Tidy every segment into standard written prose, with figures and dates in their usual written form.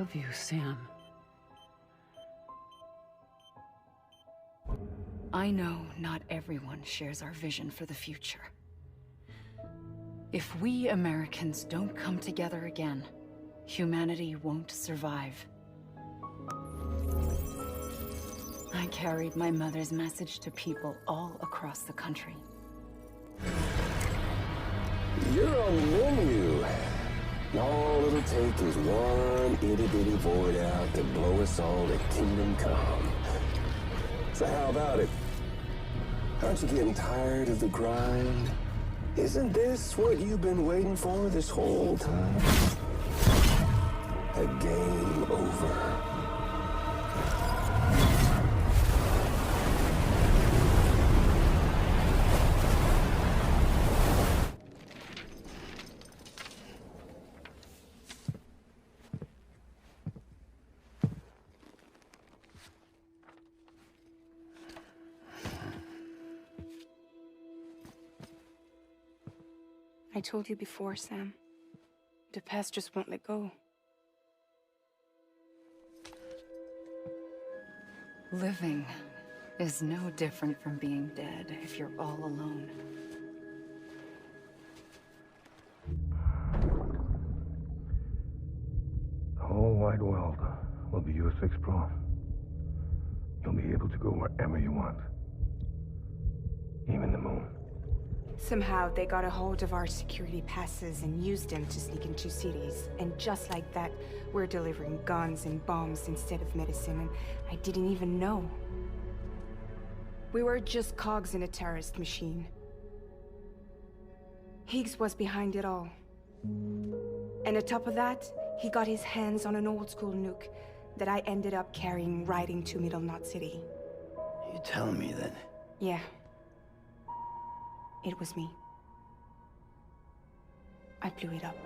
love you, Sam. I know not everyone shares our vision for the future. If we Americans don't come together again, humanity won't survive. I carried my mother's message to people all across the country. You're on the menu. All it'll take is one itty-bitty void out to blow us all to kingdom come. So how about it? Aren't you getting tired of the grind? Isn't this what you've been waiting for this whole time? A game over. I told you before, Sam. The past just won't let go. Living is no different from being dead if you're all alone. The whole wide world will be yours to explore. You'll be able to go wherever you want. Even the moon. Somehow they got a hold of our security passes and used them to sneak into cities. And just like that, we're delivering guns and bombs instead of medicine, and I didn't even know. We were just cogs in a terrorist machine. Higgs was behind it all. And on top of that, he got his hands on an old-school nuke that I ended up carrying right into Middle Knot City. You telling me that? Yeah. It was me. I blew it up.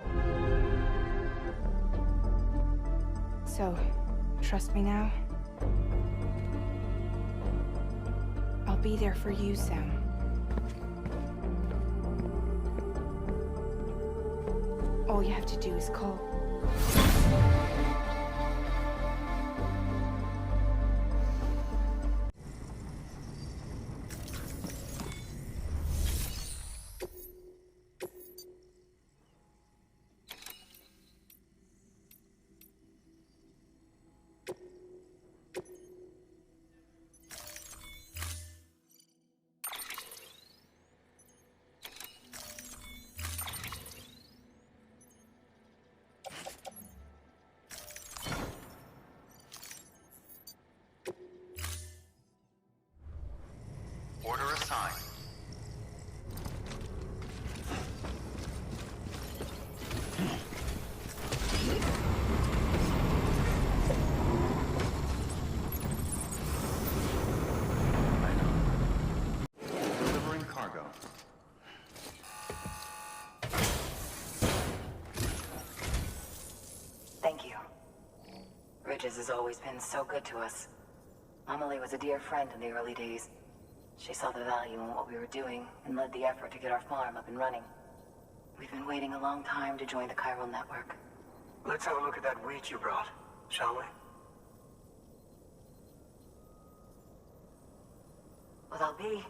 So, trust me now? I'll be there for you, Sam. All you have to do is call. Order assigned. Delivering cargo. Thank you. Bridges has always been so good to us. Amelie was a dear friend in the early days. She saw the value in what we were doing and led the effort to get our farm up and running. We've been waiting a long time to join the chiral network. Let's have a look at that wheat you brought, shall we? Well, Albi,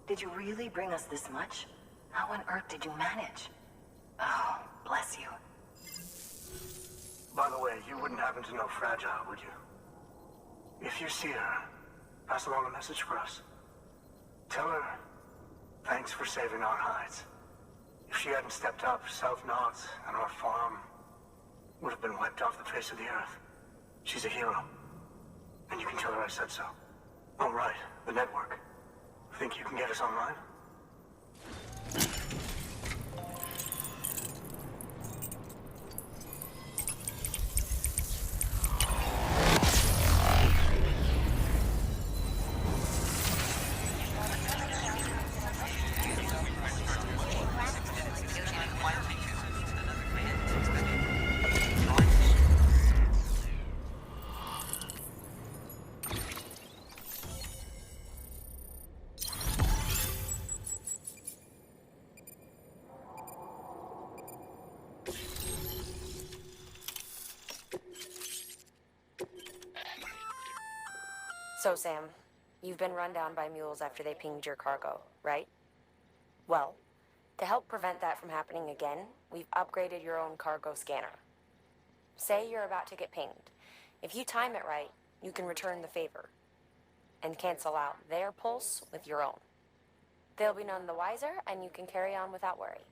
did you really bring us this much? How on earth did you manage? Oh, bless you. By the way, you wouldn't happen to know Fragile, would you? If you see her, pass along a message for us. Tell her, thanks for saving our hides. If she hadn't stepped up, South Knots and our farm would have been wiped off the face of the earth. She's a hero. And you can tell her I said so. Oh, right, the network. Think you can get us online? So, Sam, you've been run down by mules after they pinged your cargo, right? Well, to help prevent that from happening again, we've upgraded your own cargo scanner. Say you're about to get pinged. If you time it right, you can return the favor and cancel out their pulse with your own. They'll be none the wiser, and you can carry on without worry.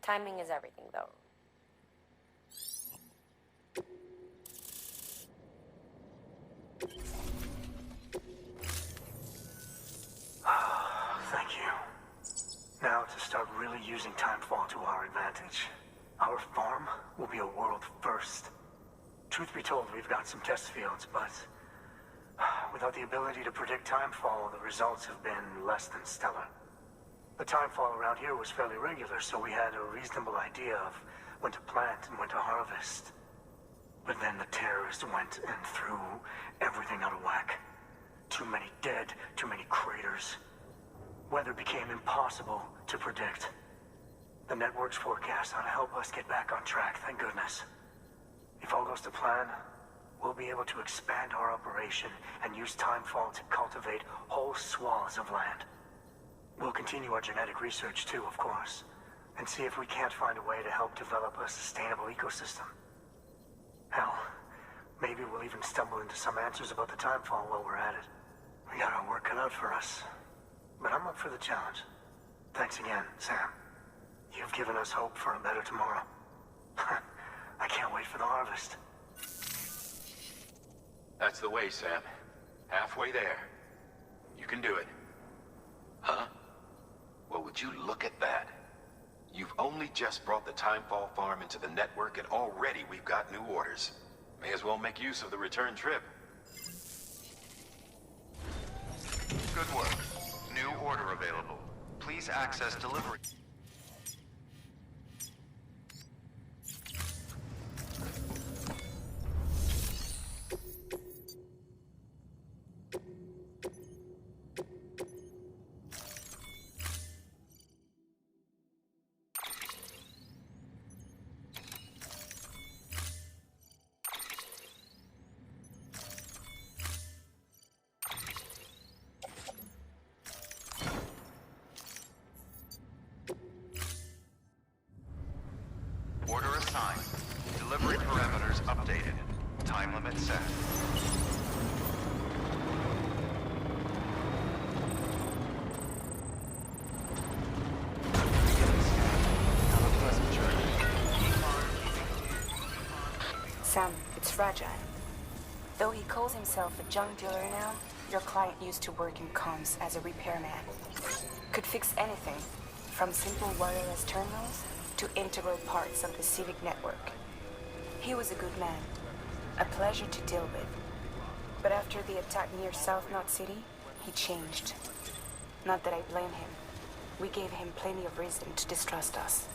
Timing is everything, though. Thank you. Now to start really using timefall to our advantage. Our farm will be a world first. Truth be told, we've got some test fields, but without the ability to predict timefall, the results have been less than stellar. The timefall around here was fairly regular, so we had a reasonable idea of when to plant and when to harvest. But then the terrorists went and threw everything out of whack. Too many dead, too many craters. Weather became impossible to predict. The network's forecast ought to help us get back on track, thank goodness. If all goes to plan, we'll be able to expand our operation and use timefall to cultivate whole swaths of land. We'll continue our genetic research too, of course, and see if we can't find a way to help develop a sustainable ecosystem. Hell, maybe we'll even stumble into some answers about the timefall while we're at it. We got our work cut out for us, but I'm up for the challenge. Thanks again, Sam. You've given us hope for a better tomorrow. I can't wait for the harvest. That's the way, Sam. Halfway there. You can do it. Huh? Well, would you look at that? You've only just brought the Timefall farm into the network, and already we've got new orders. May as well make use of the return trip. Good work. New order available. Please access delivery. Order assigned. Delivery parameters updated. Time limit set. Sam, it's fragile. Though he calls himself a junk dealer now, your client used to work in comms as a repairman. Could fix anything, from simple wireless terminals to integral parts of the civic network. He was a good man, a pleasure to deal with. But after the attack near South Knot City, he changed. Not that I blame him. We gave him plenty of reason to distrust us.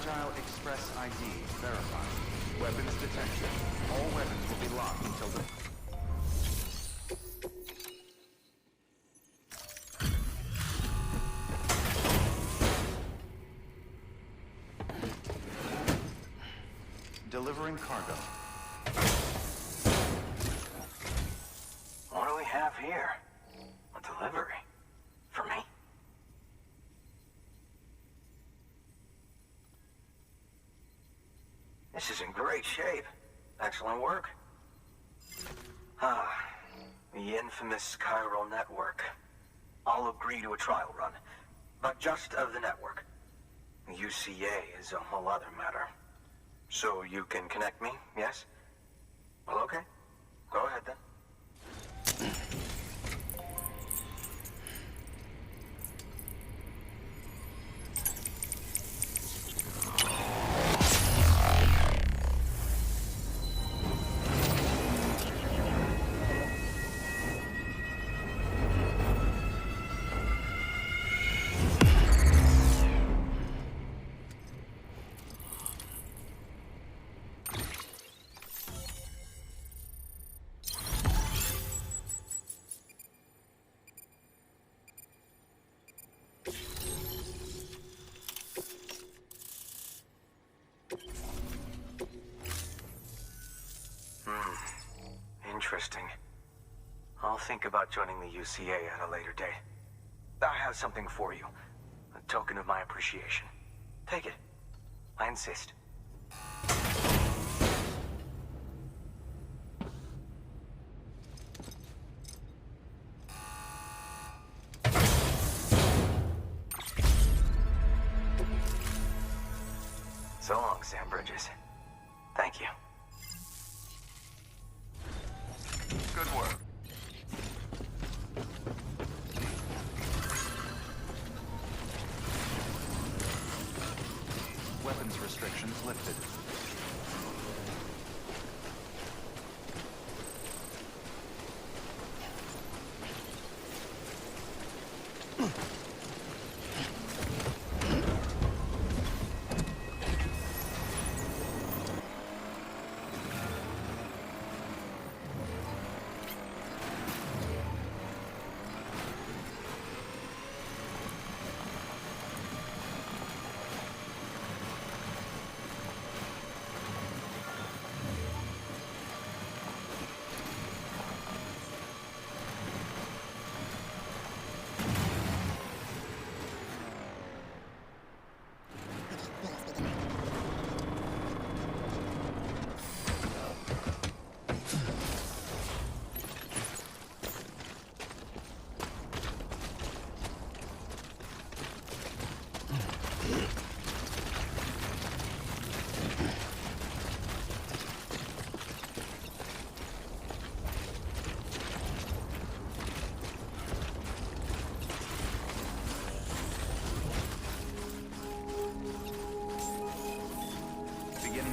Fragile Express ID verified. Weapons detected. All weapons will be locked until the... Delivering cargo. What do we have here? A delivery? For me? This is in great shape. Excellent work. The infamous chiral network. I'll agree to a trial run, but just of the network. The UCA is a whole other matter. So you can connect me, yes? Well, okay. Go ahead then. Interesting. I'll think about joining the UCA at a later date. I have something for you. A token of my appreciation. Take it. I insist. So long, Sam Bridges. Thank you. Good work. Weapons restrictions lifted.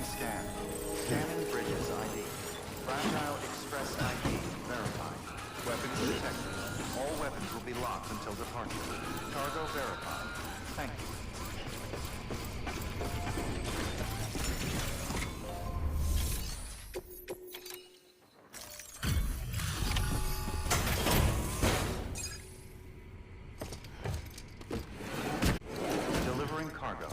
Scan. Scanning Bridges ID. Fragile Express ID verified. Weapons detected. All weapons will be locked until departure. Cargo verified. Thank you. Delivering cargo.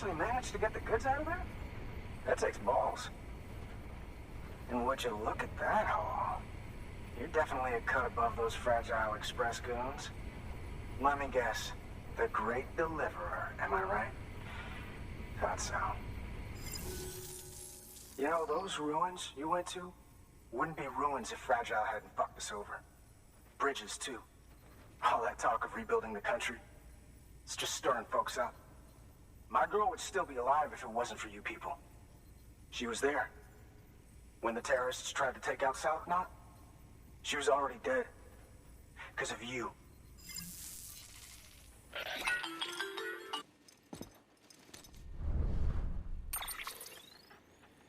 actually managed to get the goods out of there? That takes balls. And would you look at that haul? You're definitely a cut above those fragile express goons. Let me guess. The Great Deliverer, am I right? Thought so. You know, those ruins you went to wouldn't be ruins if Fragile hadn't fucked us over. Bridges, too. All that talk of rebuilding the country, it's just stirring folks up. My girl would still be alive if it wasn't for you people. She was there. When the terrorists tried to take out South Knot, she was already dead. Because of you.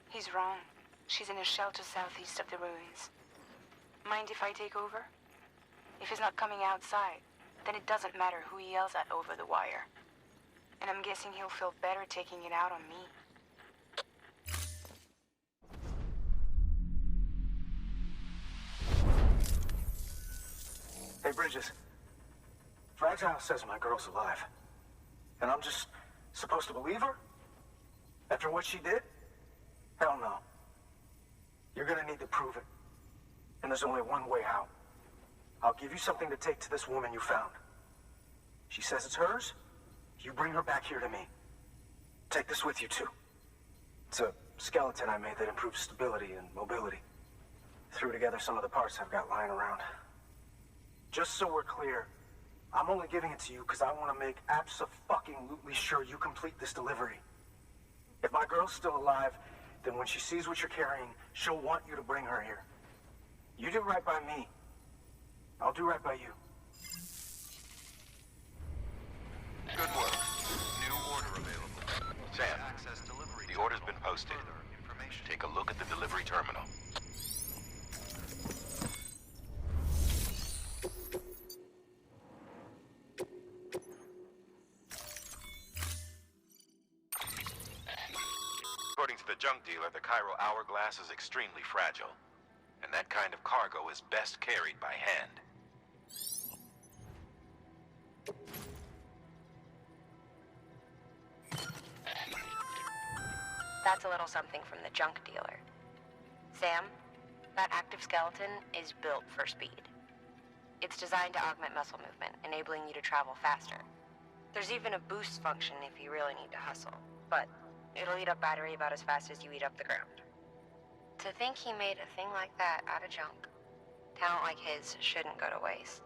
He's wrong. She's in a shelter southeast of the ruins. Mind if I take over? If he's not coming outside, then it doesn't matter who he yells at over the wire. And I'm guessing he'll feel better taking it out on me. Hey, Bridges. Fragile says my girl's alive. And I'm just supposed to believe her? After what she did? Hell no. You're gonna need to prove it. And there's only one way out. I'll give you something to take to this woman you found. She says it's hers. You bring her back here to me. Take this with you, too. It's a skeleton I made that improves stability and mobility. Threw together some of the parts I've got lying around. Just so we're clear, I'm only giving it to you because I want to make abso-fucking-lutely sure you complete this delivery. If my girl's still alive, then when she sees what you're carrying, she'll want you to bring her here. You do right by me. I'll do right by you. Good work. New order available. Sam, the order's been posted. Take a look at the delivery terminal. According to the junk dealer, the Cairo hourglass is extremely fragile. And that kind of cargo is best carried by hand. That's a little something from the junk dealer. Sam, that active skeleton is built for speed. It's designed to augment muscle movement, enabling you to travel faster. There's even a boost function if you really need to hustle, but it'll eat up battery about as fast as you eat up the ground. To think he made a thing like that out of junk. Talent like his shouldn't go to waste.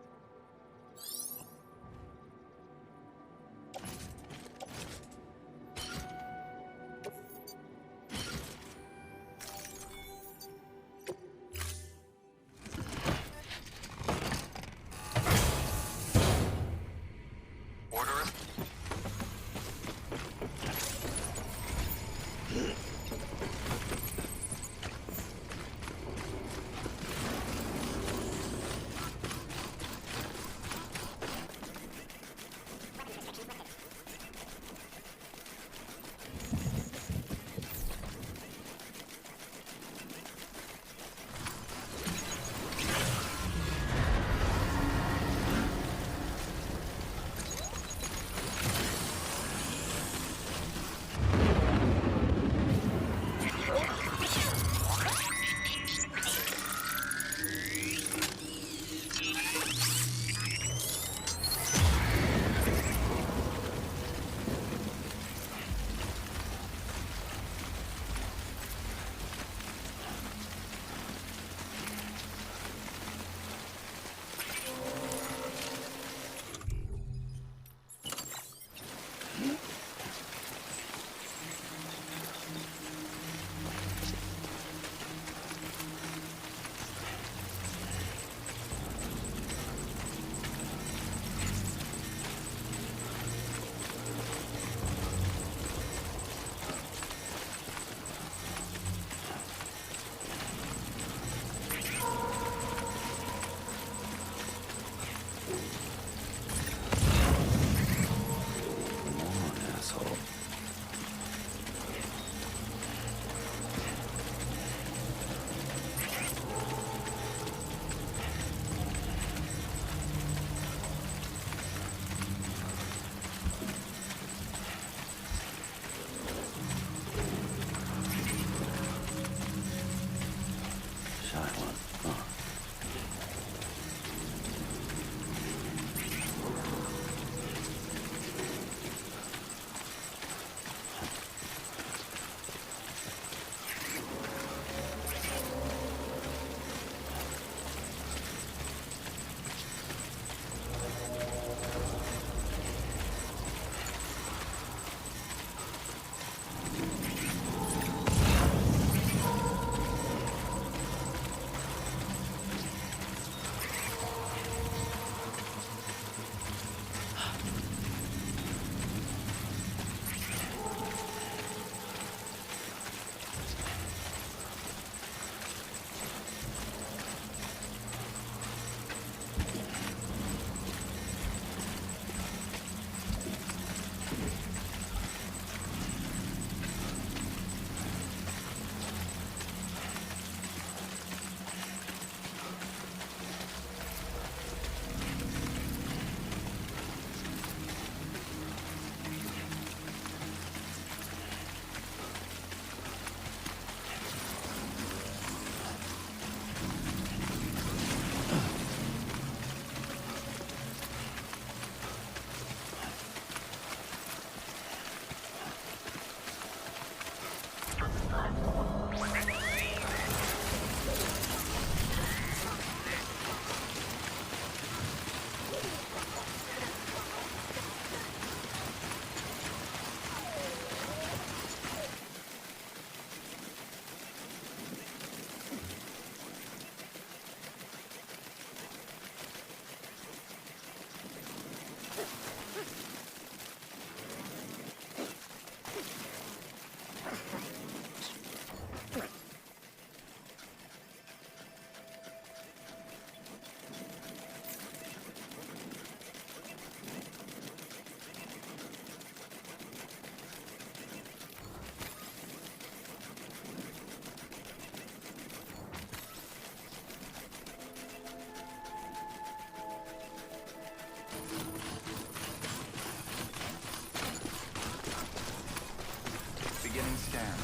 Beginning scan.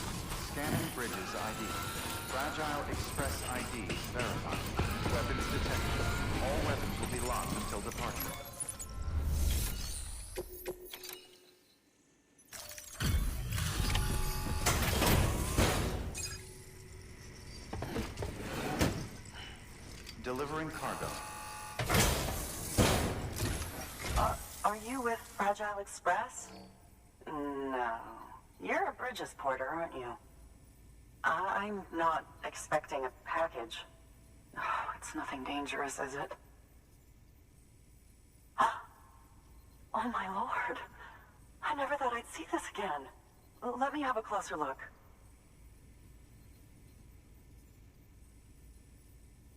Scanning bridges ID. Fragile Express ID verified. Weapons detected. All weapons will be locked until departure. Delivering cargo. Are you with Fragile Express? No. You're a Bridges porter, aren't you? I'm not expecting a package. Oh, it's nothing dangerous, is it? Oh my lord. I never thought I'd see this again. Let me have a closer look.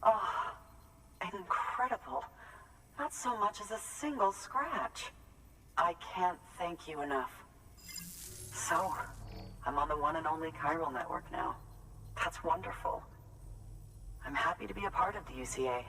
Oh, incredible. Not so much as a single scratch. I can't thank you enough. So, I'm on the one and only chiral network now. That's wonderful. I'm happy to be a part of the UCA.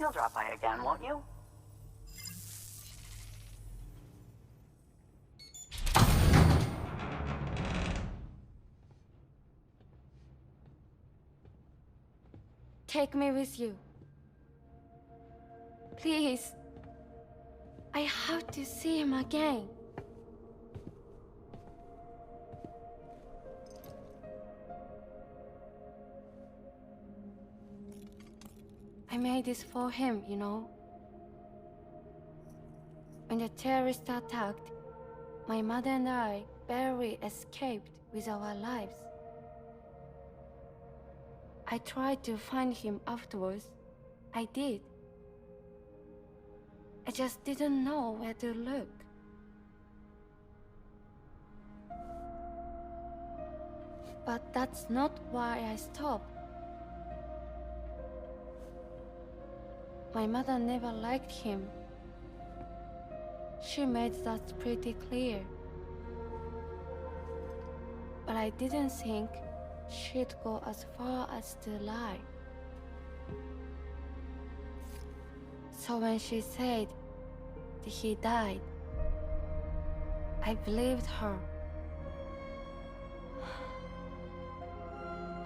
You'll drop by again, won't you? Take me with you. Please. I have to see him again. I made this for him, you know. When the terrorists attacked, my mother and I barely escaped with our lives. I tried to find him afterwards. I did. I just didn't know where to look. But that's not why I stopped. My mother never liked him. She made that pretty clear. But I didn't think she'd go as far as to lie. So when she said that he died, I believed her.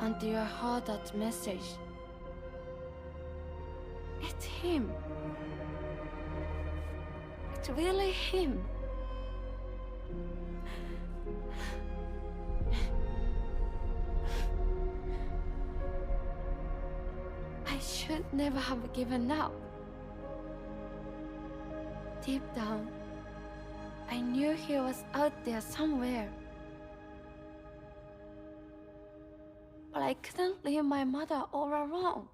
Until I heard that message. It's him. It's really him. I should never have given up. Deep down, I knew he was out there somewhere. But I couldn't leave my mother all alone.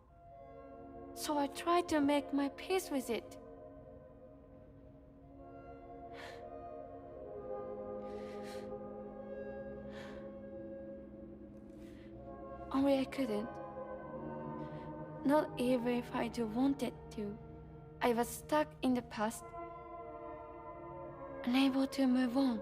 So I tried to make my peace with it. Only I couldn't. Not even if I wanted to. I was stuck in the past, unable to move on.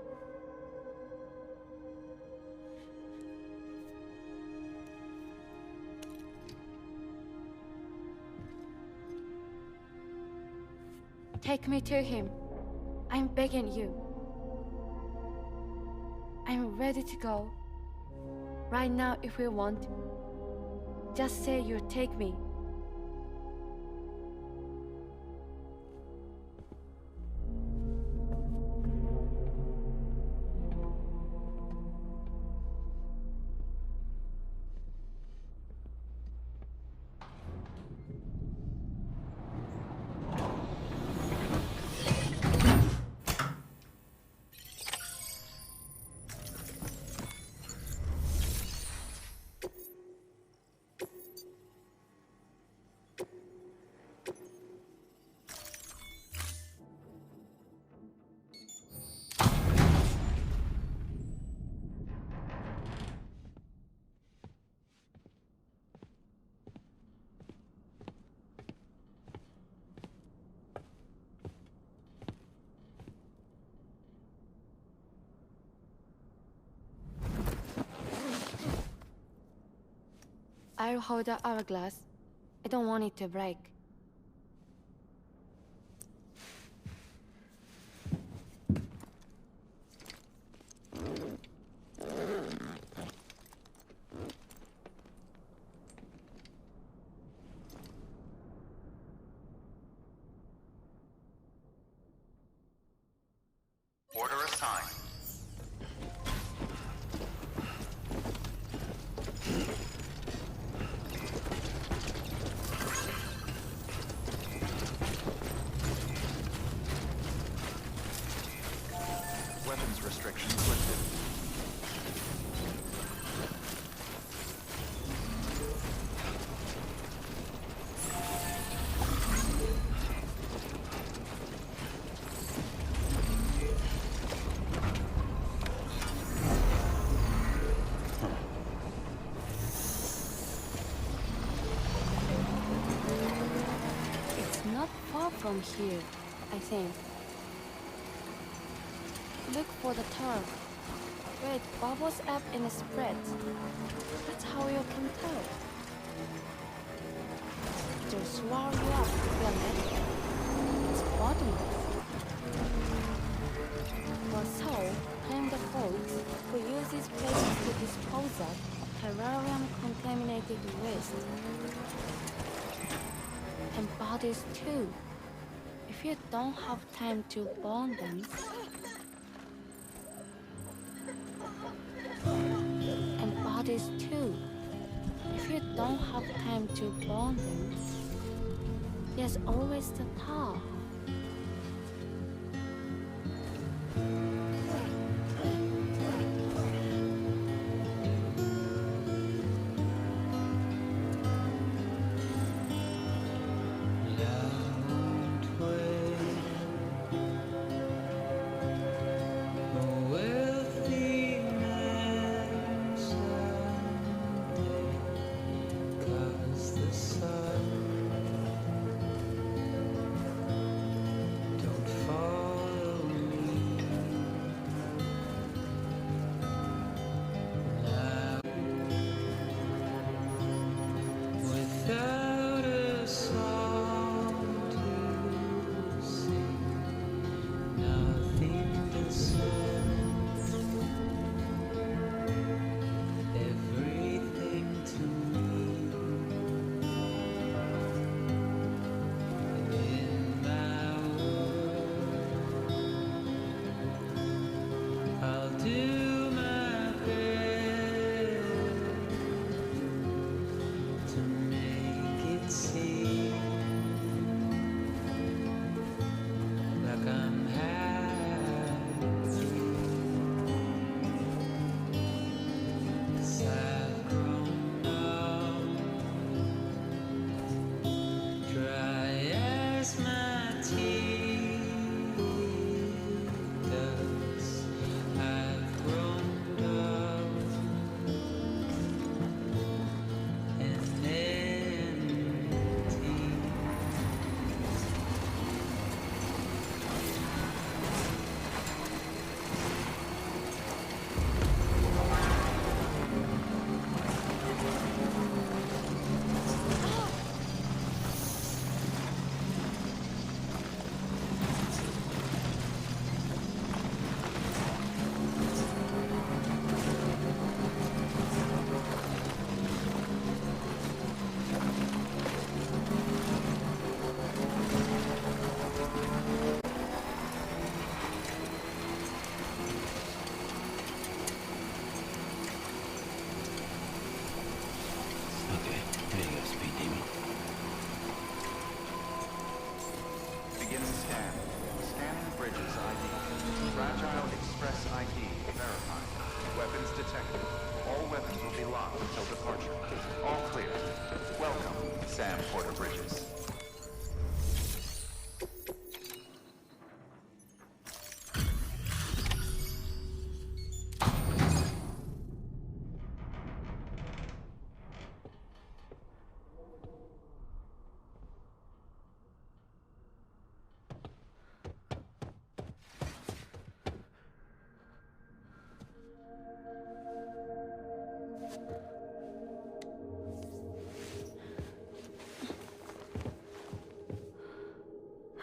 Take me to him. I'm begging you. I'm ready to go. Right now if you want. Just say you'll take me. I'll hold the hourglass. I don't want it to break. Order assigned. Weapons restrictions lifted. It's not far from here, I think. Look for the turf. Where it bubbles up and spreads. That's how you can tell. It'll swallow you up, feel it? It's bottomless. For so, claim the folks who use these places to dispose of terrarium-contaminated waste. And bodies too. If you don't have time to burn them, and bodies too. If you don't have time to burn them, there's always the tar.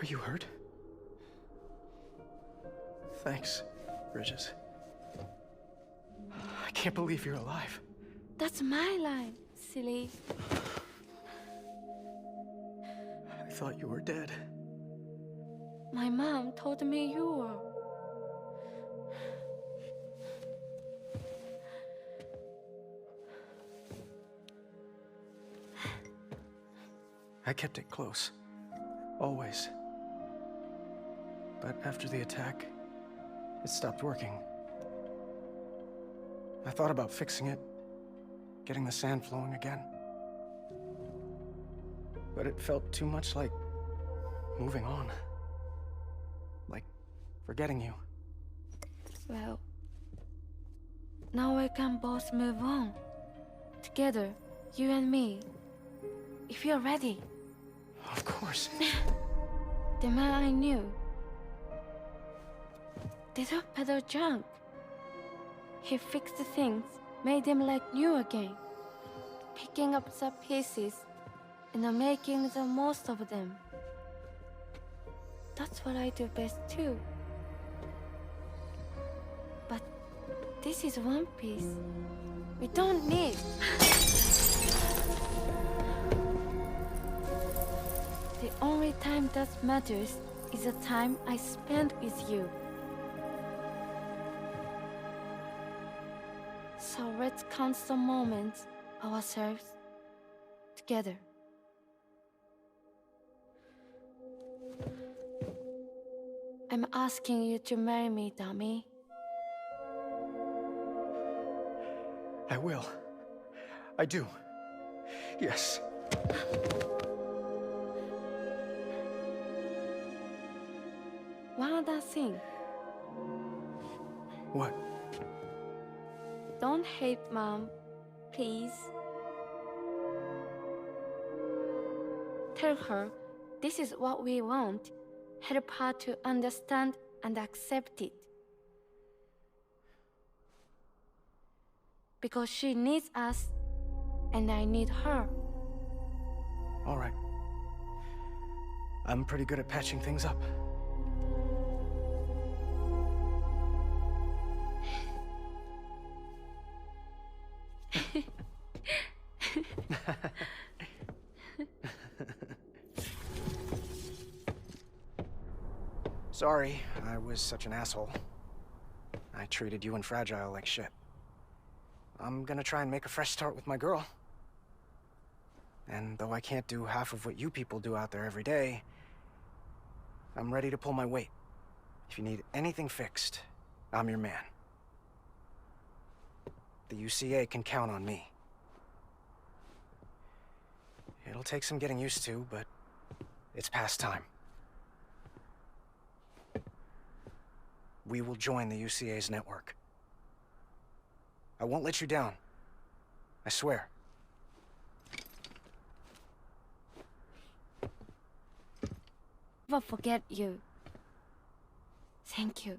you hurt? Thanks, Bridges. I can't believe you're alive. That's my line, silly. I thought you were dead. My mom told me you were. I kept it close. Always. But after the attack, it stopped working. I thought about fixing it, getting the sand flowing again. But it felt too much like moving on. Like forgetting you. Well, now we can both move on. Together, you and me. If you're ready. Of course. The man I knew. Did peddle junk. He fixed things, made them like new again. Picking up the pieces and making the most of them. That's what I do best too. But this is one piece. We don't need. The only time that matters is the time I spend with you. So let's count some moments ourselves together. I'm asking you to marry me, dummy. I will. I do. Yes. One other thing. What? Don't hate Mom, please. Tell her this is what we want. Help her to understand and accept it. Because she needs us, and I need her. All right. I'm pretty good at patching things up. Sorry, I was such an asshole. I treated you and Fragile like shit. I'm gonna try and make a fresh start with my girl. And though I can't do half of what you people do out there every day, I'm ready to pull my weight. If you need anything fixed, I'm your man. The UCA can count on me. It'll take some getting used to, but it's past time. We will join the UCA's network. I won't let you down. I swear. Never forget you. Thank you.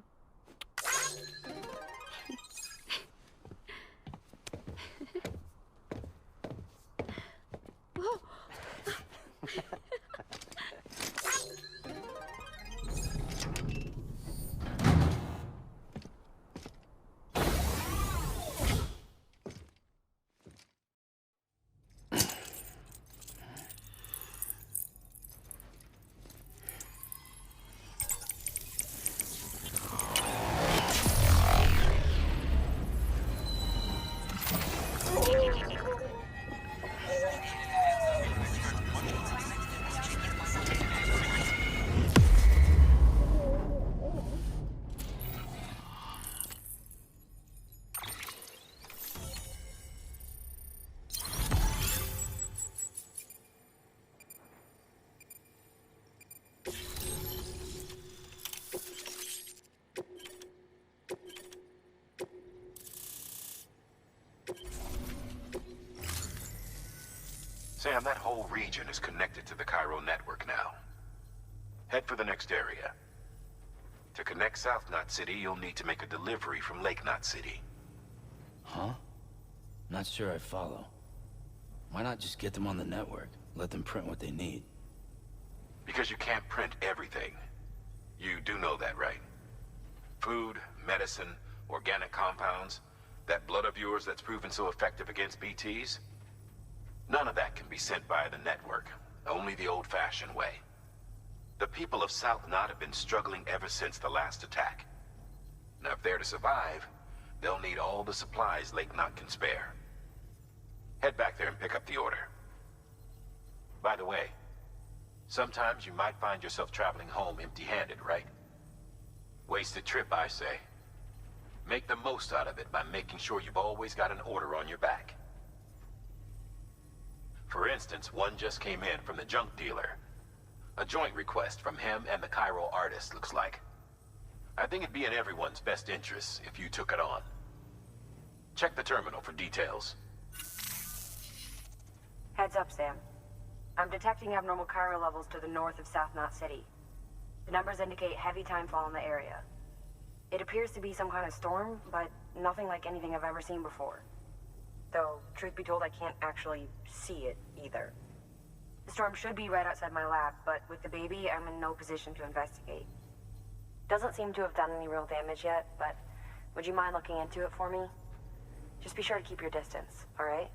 Sam, that whole region is connected to the Cairo network now. Head for the next area. To connect South Knot City, you'll need to make a delivery from Lake Knot City. Huh? Not sure I follow. Why not just get them on the network? Let them print what they need. Because you can't print everything. You do know that, right? Food, medicine, organic compounds, that blood of yours that's proven so effective against BTs? None of that can be sent via the network, only the old-fashioned way. The people of South Knot have been struggling ever since the last attack. Now, if they're to survive, they'll need all the supplies Lake Knot can spare. Head back there and pick up the order. By the way, sometimes you might find yourself traveling home empty-handed, right? Wasted trip, I say. Make the most out of it by making sure you've always got an order on your back. For instance, one just came in from the junk dealer. A joint request from him and the Cairo artist, looks like. I think it'd be in everyone's best interest if you took it on. Check the terminal for details. Heads up, Sam. I'm detecting abnormal Cairo levels to the north of South Knot City. The numbers indicate heavy timefall in the area. It appears to be some kind of storm, but nothing like anything I've ever seen before. Though, truth be told, I can't actually see it either. The storm should be right outside my lab, but with the baby, I'm in no position to investigate. Doesn't seem to have done any real damage yet, but would you mind looking into it for me? Just be sure to keep your distance, alright?